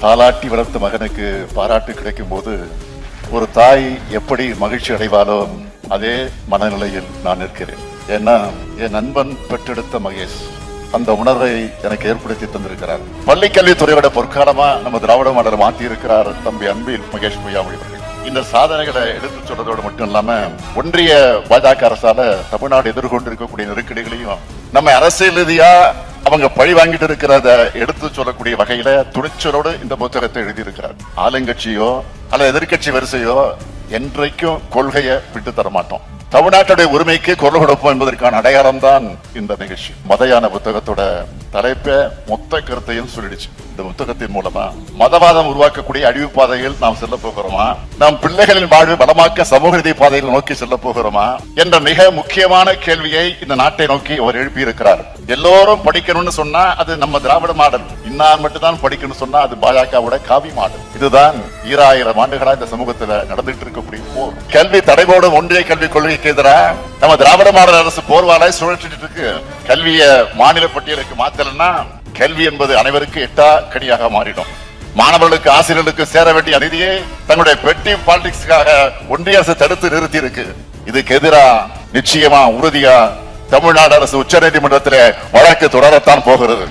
தாலாட்டி வளர்த்த மகனுக்கு பாராட்டு கிடைக்கும் போது ஒரு தாய் எப்படி மகிழ்ச்சி அடைவாலோ அதே மனநிலையில் நான் இருக்கிறேன். ஏன்னா என் நண்பன் பெற்றெடுத்த மகேஷ் அந்த உணர்வை எனக்கு ஏற்படுத்தி தந்திருக்கிறார். பள்ளி கல்வித்துறையோட பொற்காலமா நம்ம திராவிட மாடலை மாற்றி இருக்கிறார் தம்பி அன்பில் மகேஷ் பொய்யாமொழி அவர்கள். இந்த சாதனைகளை எடுத்து சொல்றதோடு மட்டும் இல்லாம ஒன்றிய பாஜக அரசால தமிழ்நாடு எதிர்கொண்டிருக்கக்கூடிய நெருக்கடிகளையும் நம்ம அரசியல் ரீதியா அவங்க பழி வாங்கிட்டு இருக்கிறத எடுத்து சொல்லக்கூடிய வகையில துணிச்சலோடு இந்த புத்தகத்தை எழுதியிருக்கிறார். ஆளுங்கட்சியோ அல்ல எதிர்கட்சி வரிசையோ என்றைக்கும் கொள்கையை விட்டு தர மாட்டோம். தமிழ்நாட்டுடைய உரிமைக்கு குரல் கொடுப்போம் என்பதற்கான அடையாளம் தான் இந்த நிகழ்ச்சி. மதயான புத்தகத்தோட தலைப்பை மொத்த கருத்தையும் சொல்லிடுச்சு. இந்த புத்தகத்தின் மூலமா மதவாதம் உருவாக்கக்கூடிய அழிவு பாதையில் நாம் செல்ல போகிறோமா, நம் பிள்ளைகளின் வாழ்வு வளமாக்க சமூக நீதி பாதையில் நோக்கி செல்ல போகிறோமா என்ற மிக முக்கியமான கேள்வியை இந்த நாட்டை நோக்கி அவர் எழுப்பியிருக்கிறார். எல்லோரும் படிக்கணும்னு சொன்னா அது நம்ம திராவிட மாடல், இன்னார் மட்டும் தான் படிக்கணும்னு சொன்னா அது பாஜகவோட காவி மாடல். இதுதான் 2000 ஆண்டுகளா இந்த சமூகத்துல நடந்துட்டு இருக்கக்கூடிய போர். கல்வி தடைபோடும் ஒன்றிய கல்விக் கொள்கைக்கு எதிராக நம்ம திராவிட மாடல் அரசு போர்வாலை சுழற்றிட்டு இருக்கு. கல்விய மாநில பட்டியலுக்கு மாத்தலன்னா கல்வி என்பது அனைவருக்கு எட்டா கனியாக மாறிடும். மாணவர்களுக்கு ஆசிரியர்களுக்கு சேர வேண்டிய நிதியை தங்களுடைய பெட்டி பாலிடிக்ஸ்க்காக ஒன்றிய அரசு தடுத்து நிறுத்தி இருக்கு. இதுக்கு எதிராக நிச்சயமா உறுதியா தமிழ்நாடு அரசு உச்ச நீதிமன்றத்தில் வழக்கு தொடரத்தான் போகிறது.